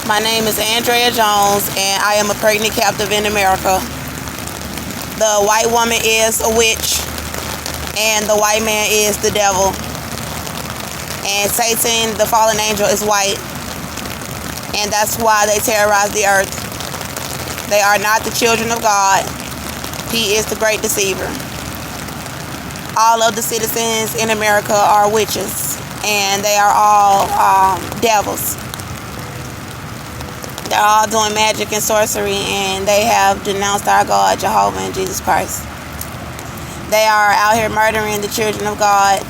My name is Andrea Jones, and I am a pregnant captive in America. The white woman is a witch, and the white man is the devil. And Satan, the fallen angel, is white, and that's why they terrorize the earth. They are not the children of God. He is the great deceiver. All of the citizens in America are witches, and they are all devils. They're all doing magic and sorcery, and they have denounced our God, Jehovah, and Jesus Christ. They are out here murdering the children of God,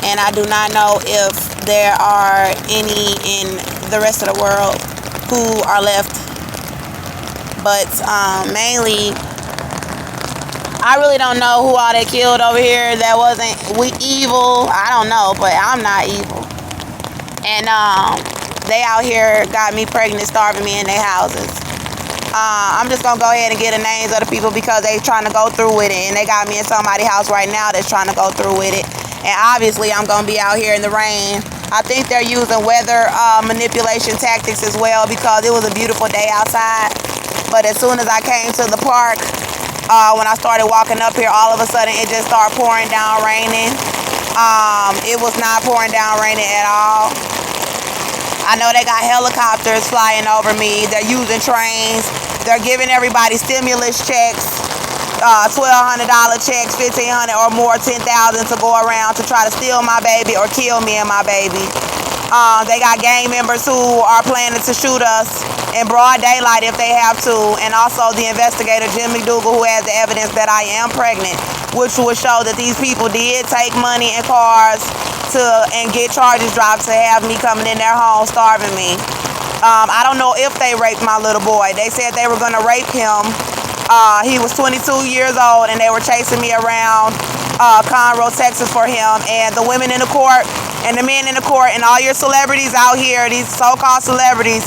and I do not know if there are any in the rest of the world who are left. But mainly, I really don't know who all they killed over here that wasn't evil. I don't know, but I'm not evil. And they out here got me pregnant, starving me in their houses. I'm just going to go ahead and get the names of the people because they trying to go through with it. And they got me in somebody's house right now that's trying to go through with it. And obviously, I'm going to be out here in the rain. I think they're using weather manipulation tactics as well because it was a beautiful day outside. But as soon as I came to the park, when I started walking up here, all of a sudden it just started pouring down raining. It was not pouring down raining at all. I know they got helicopters flying over me. They're using trains. They're giving everybody stimulus checks, $1,200 checks, $1,500 or more, $10,000 to go around to try to steal my baby or kill me and my baby. They got gang members who are planning to shoot us in broad daylight if they have to, and also the investigator Jim McDougal, who has the evidence that I am pregnant, which would show that these people did take money and cars and get charges dropped to have me coming in their home starving me. I don't know if they raped my little boy. They said they were going to rape him. He was 22 years old, and they were chasing me around Conroe, Texas for him. And the women in the court and the men in the court and all your celebrities out here, these so-called celebrities,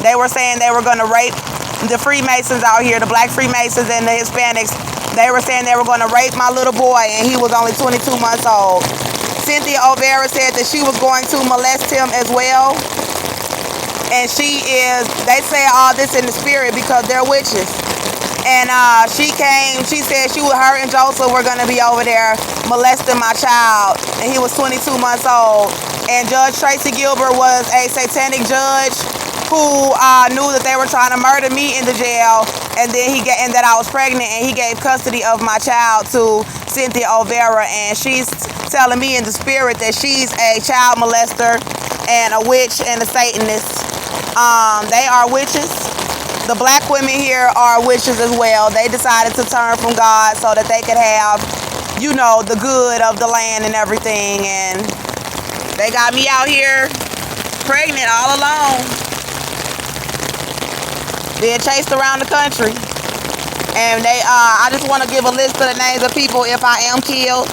they were saying they were going to rape the Freemasons out here, the black Freemasons and the Hispanics. They were saying they were going to rape my little boy, and he was only 22 months old. Cynthia O'Vera said that she was going to molest him as well. And they say all this in the spirit because they're witches. And she said her and Joseph were going to be over there molesting my child. And he was 22 months old. And Judge Tracy Gilbert was a satanic judge who knew that they were trying to murder me in the jail. And that I was pregnant, and he gave custody of my child to Cynthia O'Vera. And she's telling me in the spirit that she's a child molester and a witch and a Satanist. They are witches. The black women here are witches as well. They decided to turn from God so that they could have, the good of the land and everything. And they got me out here pregnant all alone, being chased around the country. And I just want to give a list of the names of people if I am killed.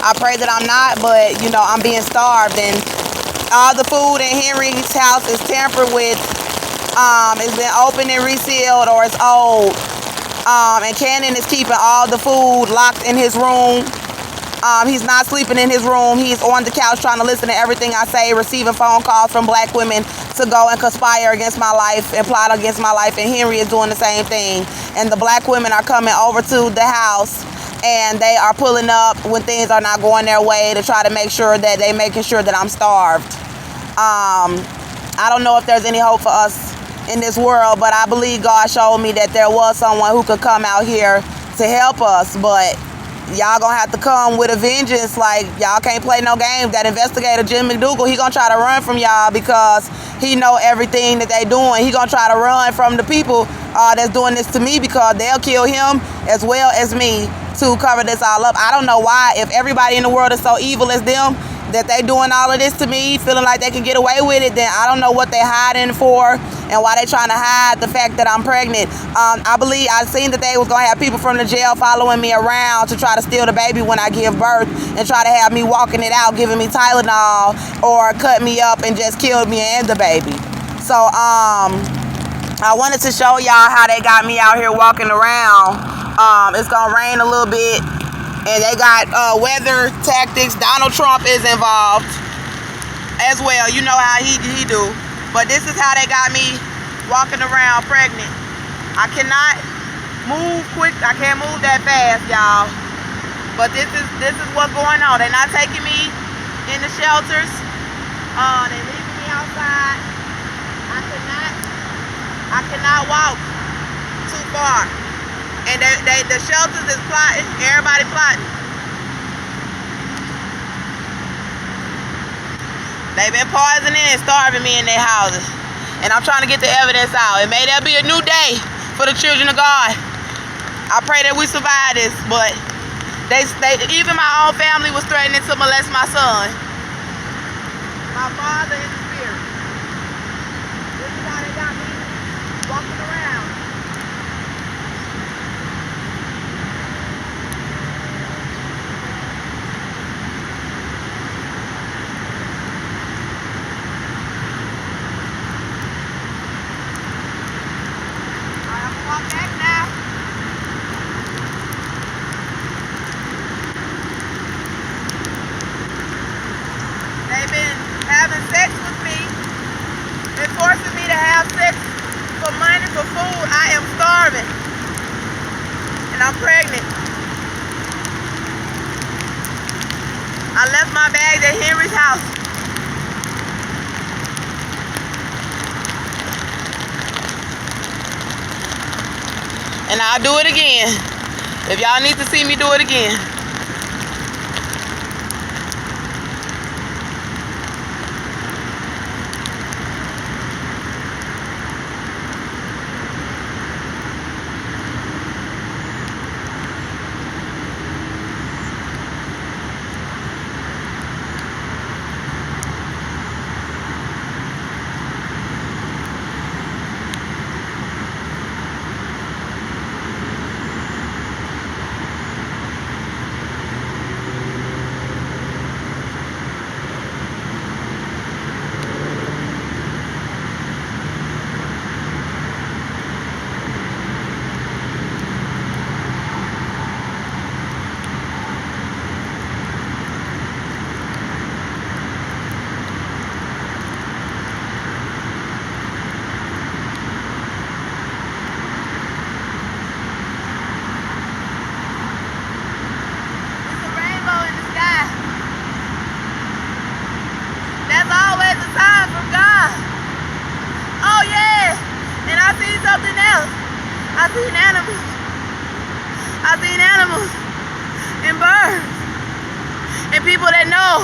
I pray that I'm not, but I'm being starved, and all the food in Henry's house is tampered with. It's been opened and resealed, or it's old. And Cannon is keeping all the food locked in his room. He's not sleeping in his room. He's on the couch trying to listen to everything I say, receiving phone calls from black women to go and conspire against my life and plot against my life. And Henry is doing the same thing. And the black women are coming over to the house, and they are pulling up when things are not going their way to try to make sure that they're making sure that I'm starved. I don't know if there's any hope for us in this world, but I believe God showed me that there was someone who could come out here to help us. But y'all gonna have to come with a vengeance. Like, y'all can't play no game. That investigator Jim McDougal, he gonna try to run from y'all because he know everything that they doing. He gonna try to run from the people that's doing this to me because they'll kill him as well as me to cover this all up. I don't know why, if everybody in the world is so evil as them, that they doing all of this to me, feeling like they can get away with it, then I don't know what they hiding for and why they trying to hide the fact that I'm pregnant. I believe I seen that they was gonna have people from the jail following me around to try to steal the baby when I give birth and try to have me walking it out, giving me Tylenol or cut me up and just kill me and the baby. So I wanted to show y'all how they got me out here walking around. It's gonna rain a little bit, and they got weather tactics. Donald Trump is involved as well. You know how he do. But this is how they got me walking around pregnant. I cannot move quick. I can't move that fast, y'all. But this is what's going on. They're not taking me in the shelters. They're leaving me outside. I cannot walk too far. And the shelters is plotting. Everybody plotting. They've been poisoning and starving me in their houses. And I'm trying to get the evidence out. And may there be a new day for the children of God. I pray that we survive this, but even my own family was threatening to molest my son. My father in the spirit. This is how they got me walking around. Having sex with me, they're forcing me to have sex for money, for food. I am starving, and I'm pregnant. I left my bags at Henry's house. And I'll do it again. If y'all need to see me do it again. There's always a sign from God. Oh yeah, and I seen something else. I seen animals. I seen animals and birds. And people that know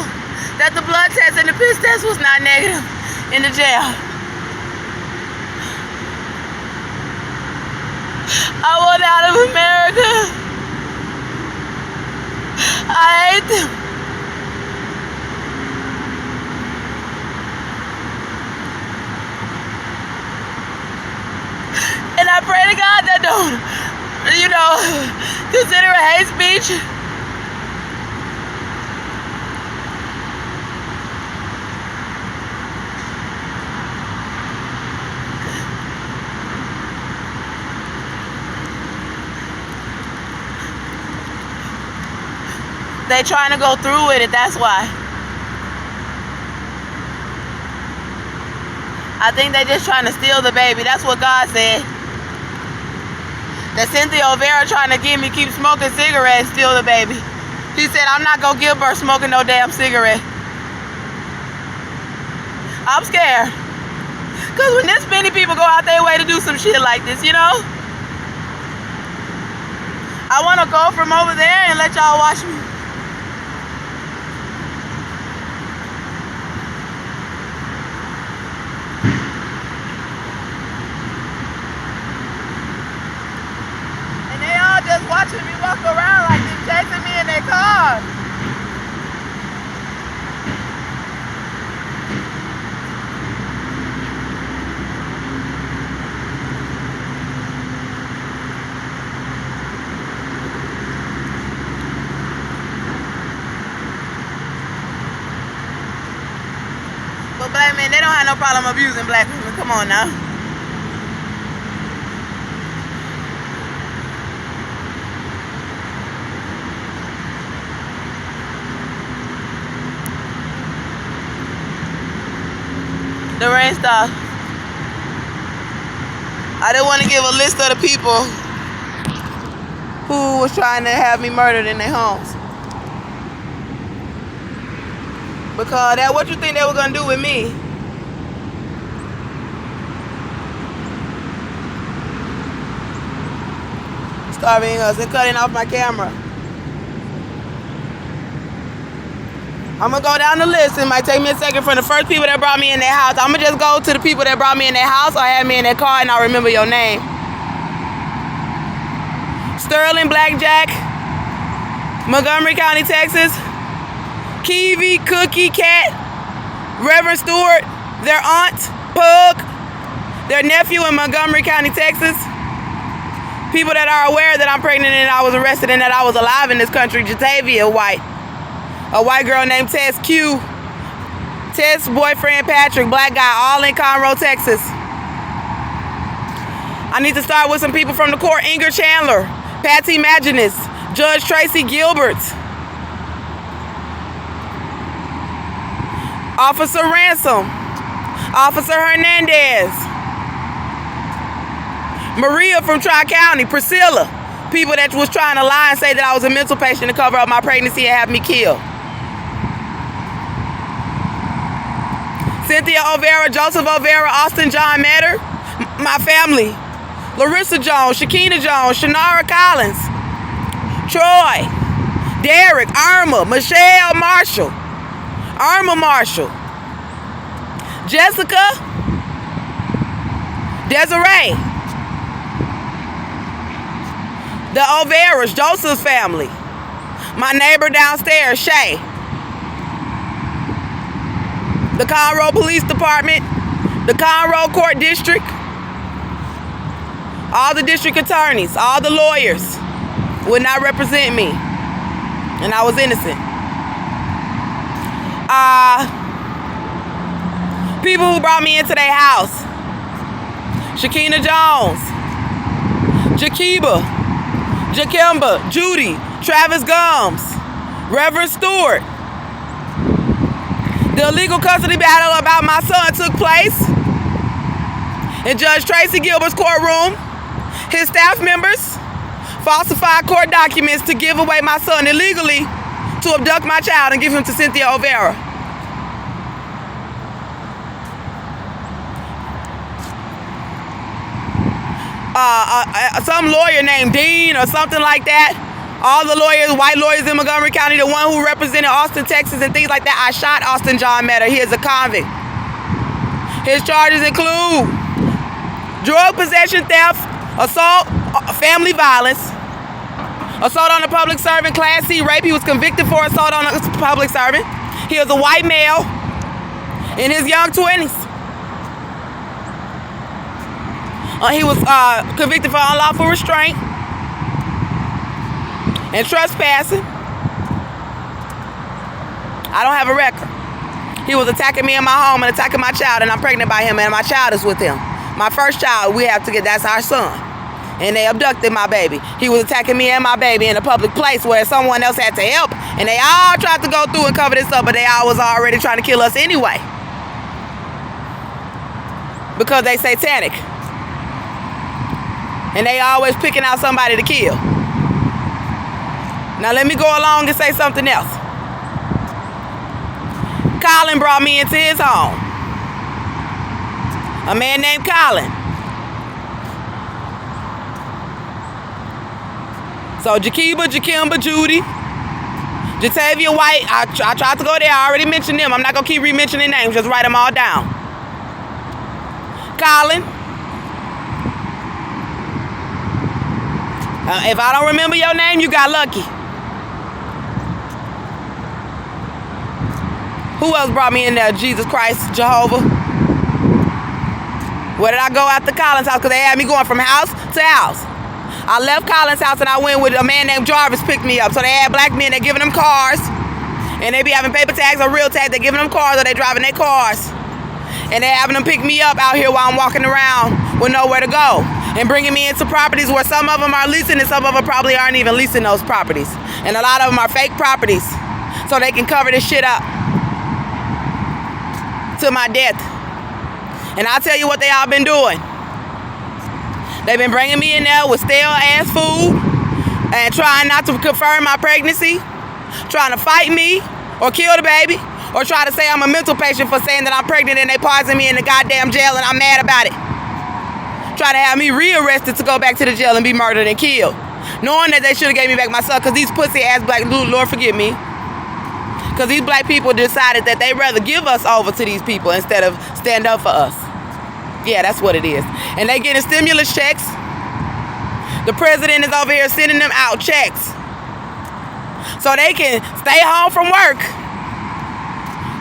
that the blood test and the piss test was not negative in the jail. I want out of America. I hate them. And I pray to God that don't, consider it hate speech. They trying to go through with it, that's why. I think they just trying to steal the baby. That's what God said. That Cynthia O'Vera trying to get me keep smoking cigarettes, steal the baby. He said, I'm not going to give birth smoking no damn cigarette. I'm scared. Because when this many people go out their way to do some shit like this, I want to go from over there and let y'all watch me. Just watching me walk around like they're chasing me in their car. But black men, they don't have no problem abusing black women. Come on now. The rain stopped. I didn't want to give a list of the people who was trying to have me murdered in their homes. Because that what you think they were going to do with me? Starving us and cutting off my camera. I'm going to go down the list. It might take me a second from the first people that brought me in their house. I'm going to just go to the people that brought me in their house or had me in their car and I'll remember your name. Sterling Blackjack, Montgomery County, Texas. Kiwi, Cookie, Cat, Reverend Stewart, their aunt, Pug, their nephew in Montgomery County, Texas. People that are aware that I'm pregnant and I was arrested and that I was alive in this country. Jatavia White. A white girl named Tess Q. Tess' boyfriend Patrick, black guy, all in Conroe, Texas. I need to start with some people from the court. Inger Chandler, Patty Maginus, Judge Tracy Gilbert, Officer Ransom, Officer Hernandez, Maria from Tri-County, Priscilla, people that was trying to lie and say that I was a mental patient to cover up my pregnancy and have me killed. Cynthia O'Vera, Joseph O'Vera, Austin John Metter, my family, Larissa Jones, Shakina Jones, Shanara Collins, Troy, Derek, Irma, Michelle Marshall, Irma Marshall, Jessica, Desiree, the O'Veras, Joseph's family, my neighbor downstairs, Shay, the Conroe Police Department, the Conroe Court District, all the district attorneys, all the lawyers would not represent me, and I was innocent. People who brought me into their house: Shakina Jones, Jakiba, Jakimba, Judy, Travis Gums, Reverend Stewart. The illegal custody battle about my son took place in Judge Tracy Gilbert's courtroom. His staff members falsified court documents to give away my son illegally, to abduct my child and give him to Cynthia O'Vera. Some lawyer named Dean or something like that. All the lawyers, white lawyers in Montgomery County, the one who represented Austin, Texas and things like that. I shot Austin John Metter. He is a convict. His charges include drug possession, theft, assault, family violence, assault on a public servant, Class C rape. He was convicted for assault on a public servant. He was a white male in his young 20s. He was convicted for unlawful restraint and trespassing. I don't have a record. He was attacking me in my home and attacking my child, and I'm pregnant by him, and my child is with him. My first child, we have to get, that's our son. And they abducted my baby. He was attacking me and my baby in a public place where someone else had to help, and they all tried to go through and cover this up, but they all was already trying to kill us anyway, because they satanic. And they always picking out somebody to kill. Now let me go along and say something else. Colin brought me into his home. A man named Colin. So Jakiba, Jakimba, Judy, Jatavia White, I tried to go there. I already mentioned them. I'm not going to keep re-mentioning names. Just write them all down. Colin. If I don't remember your name, you got lucky. Who else brought me in there? Jesus Christ, Jehovah. Where did I go after Colin's house? Because they had me going from house to house. I left Colin's house and I went with a man named Jarvis picked me up. So they had black men, they're giving them cars. And they be having paper tags or real tags. They're giving them cars or they driving their cars. And they having them pick me up out here while I'm walking around with nowhere to go. And bringing me into properties where some of them are leasing and some of them probably aren't even leasing those properties. And a lot of them are fake properties. So they can cover this shit up to my death. And I'll tell you what they all been doing. They've been bringing me in there with stale-ass food and trying not to confirm my pregnancy, trying to fight me or kill the baby, or try to say I'm a mental patient for saying that I'm pregnant and they poison me in the goddamn jail and I'm mad about it. Try to have me rearrested to go back to the jail and be murdered and killed. Knowing that they should have gave me back my son, because these pussy-ass black, Lord forgive me, because these black people decided that they'd rather give us over to these people instead of stand up for us. Yeah, that's what it is. And they getting stimulus checks. The president is over here sending them out checks so they can stay home from work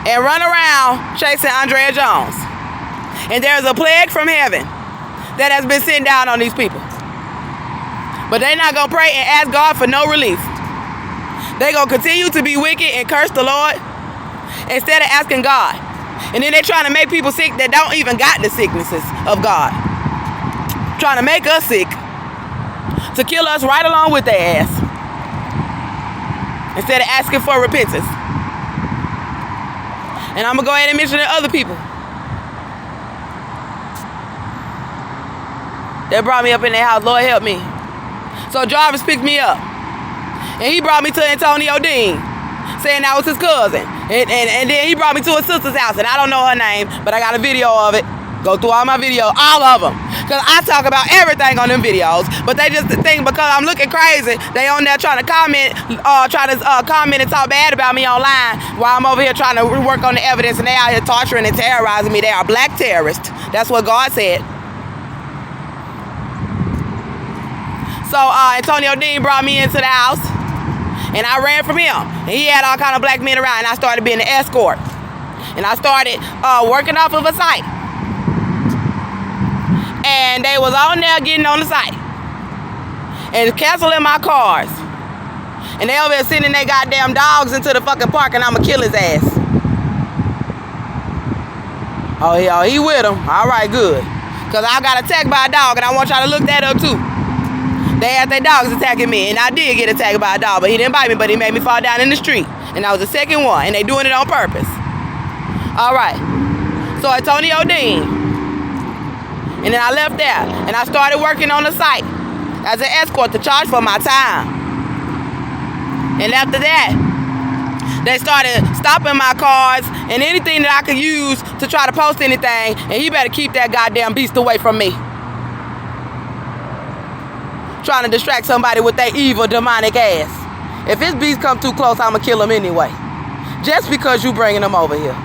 and run around chasing Andrea Jones. And there's a plague from heaven that has been sent down on these people. But they're not going to pray and ask God for no relief. They're going to continue to be wicked and curse the Lord instead of asking God. And then they're trying to make people sick that don't even got the sicknesses of God. Trying to make us sick to kill us right along with their ass instead of asking for repentance. And I'm going to go ahead and mention the other people that brought me up in their house. Lord help me. So Jarvis picked me up and he brought me to Antonio Dean, saying that was his cousin. And then he brought me to his sister's house, and I don't know her name, but I got a video of it. Go through all my videos, all of them. Because I talk about everything on them videos. But they just think because I'm looking crazy, they on there trying to comment and talk bad about me online while I'm over here trying to work on the evidence, and they out here torturing and terrorizing me. They are black terrorists. That's what God said. So Antonio Dean brought me into the house, and I ran from him. And he had all kind of black men around, and I started being an escort. And I started working off of a site. And they was on there getting on the site and canceling my cars. And they over there sending their goddamn dogs into the fucking park, and I'ma kill his ass. Oh, he with them. All right, good. Because I got attacked by a dog, and I want y'all to look that up, too. They had their dogs attacking me, and I did get attacked by a dog, but he didn't bite me, but he made me fall down in the street. And that was the second one, and they doing it on purpose. All right. So Antonio Dean. And then I left there, and I started working on the site as an escort to charge for my time. And after that, they started stopping my cars and anything that I could use to try to post anything, and you better keep that goddamn beast away from me. Trying to distract somebody with that evil, demonic ass. If his beast come too close, I'ma kill him anyway. Just because you bringing him over here.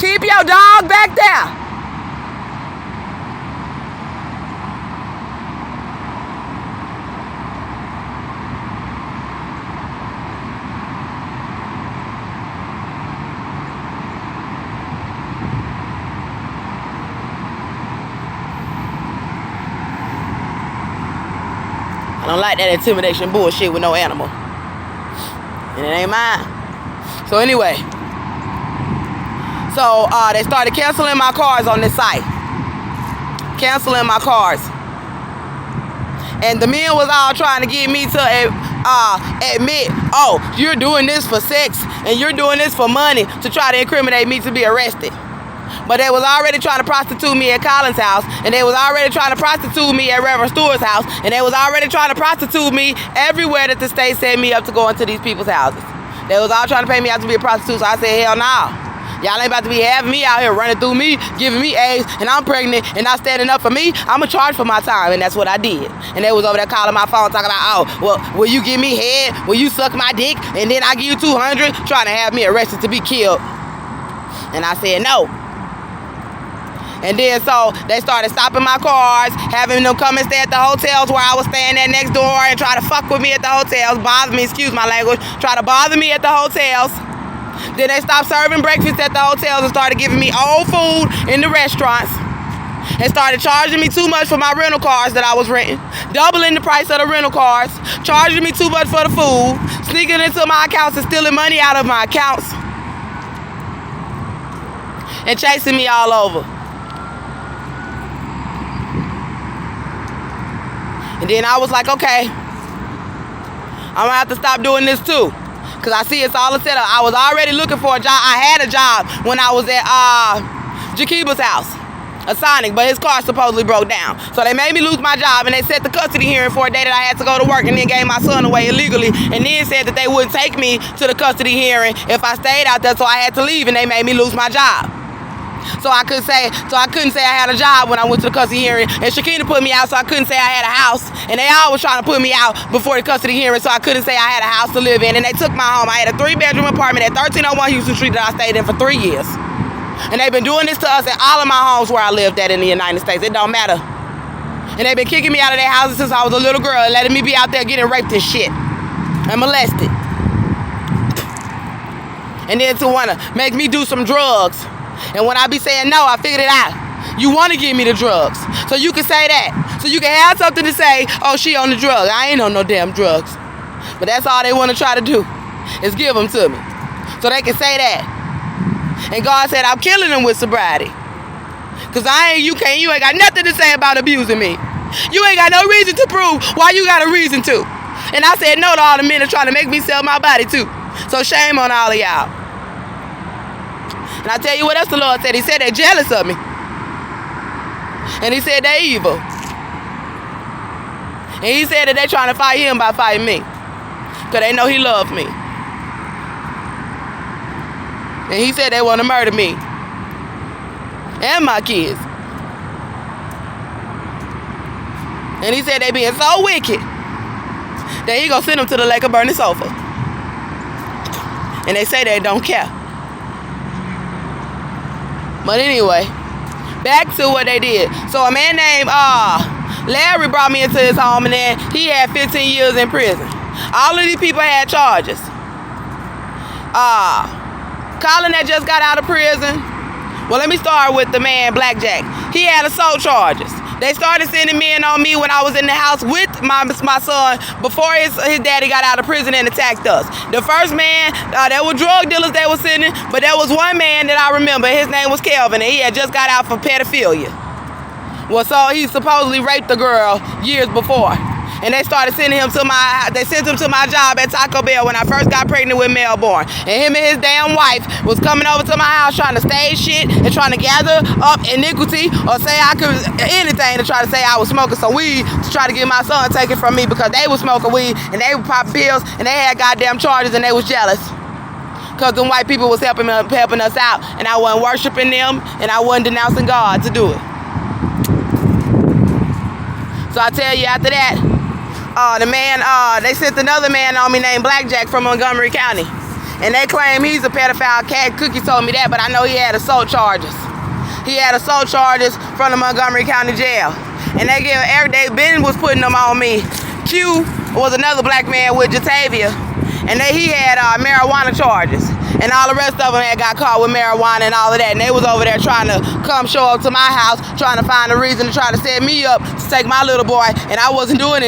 Keep your dog back there. I don't like that intimidation bullshit with no animal. And it ain't mine. So anyway. So they started canceling my cars on this site. Canceling my cars. And the men was all trying to get me to admit, oh, you're doing this for sex and you're doing this for money, to try to incriminate me to be arrested. But they was already trying to prostitute me at Collins' house, and they was already trying to prostitute me at Reverend Stewart's house, and they was already trying to prostitute me everywhere that the state set me up to go into these people's houses. They was all trying to pay me out to be a prostitute, so I said, hell no. Y'all ain't about to be having me out here running through me, giving me AIDS, and I'm pregnant, and not standing up for me. I'ma charge for my time, and that's what I did. And they was over there calling my phone, talking about, oh, well, will you give me head? Will you suck my dick? And then I give you 200, trying to have me arrested to be killed. And I said, no. And then so they started stopping my cars, having them come and stay at the hotels where I was staying at next door and try to fuck with me at the hotels, bother me, excuse my language, try to bother me at the hotels. Then they stopped serving breakfast at the hotels and started giving me old food in the restaurants. And started charging me too much for my rental cars that I was renting, doubling the price of the rental cars, charging me too much for the food, sneaking into my accounts and stealing money out of my accounts, and chasing me all over. And then I was like, okay, I'm gonna have to stop doing this too. Because I see it's all a setup. I was already looking for a job. I had a job when I was at Jakiba's house, a Sonic, but his car supposedly broke down. So they made me lose my job, and they set the custody hearing for a day that I had to go to work, and then gave my son away illegally, and then said that they wouldn't take me to the custody hearing if I stayed out there, so I had to leave, and they made me lose my job. So I couldn't say I had a job when I went to the custody hearing, and Shakina put me out, so I couldn't say I had a house, and they all was trying to put me out before the custody hearing, so I couldn't say I had a house to live in, and they took my home. I had a 3-bedroom apartment at 1301 Houston Street that I stayed in for 3 years. And they've been doing this to us in all of my homes where I lived at in the United States. It don't matter. And they've been kicking me out of their houses since I was a little girl and letting me be out there getting raped and shit and molested. And then to want to make me do some drugs. And when I be saying no, I figured it out. You want to give me the drugs. So you can say that. So you can have something to say, oh, she on the drugs. I ain't on no damn drugs. But that's all they want to try to do is give them to me. So they can say that. And God said, I'm killing them with sobriety. Because you ain't got nothing to say about abusing me. You ain't got no reason to prove why you got a reason to. And I said no to all the men that trying to make me sell my body too. So shame on all of y'all. And I tell you what else the Lord said. He said they're jealous of me. And he said they're evil. And he said that they're trying to fight him by fighting me. Because they know he loved me. And he said they want to murder me. And my kids. And he said they being so wicked that he gonna send them to the lake of burning sulfur. And they say they don't care. But anyway, back to what they did. So a man named Larry brought me into his home, and then he had 15 years in prison. All of these people had charges. Colin that just got out of prison. Well, let me start with the man, Blackjack. He had assault charges. They started sending men on me when I was in the house with my son before his daddy got out of prison and attacked us. The first man, there were drug dealers they were sending, but there was one man that I remember. His name was Kelvin, and he had just got out for pedophilia. Well, so he supposedly raped the girl years before. And they started sending him to they sent him to my job at Taco Bell when I first got pregnant with Melbourne. And him and his damn wife was coming over to my house trying to stage shit and trying to gather up iniquity or say I could, anything to try to say I was smoking some weed to try to get my son taken from me because they was smoking weed and they were popping pills and they had goddamn charges and they was jealous. Because them white people was helping us out and I wasn't worshiping them and I wasn't denouncing God to do it. So I tell you after that, they sent another man on me named Blackjack from Montgomery County. And they claim he's a pedophile. Cat Cookie told me that, but I know he had assault charges. He had assault charges from the Montgomery County jail. And they Ben was putting them on me. Q was another black man with Jatavia. And he had marijuana charges. And all the rest of them had got caught with marijuana and all of that. And they was over there trying to come show up to my house, trying to find a reason to try to set me up to take my little boy. And I wasn't doing it.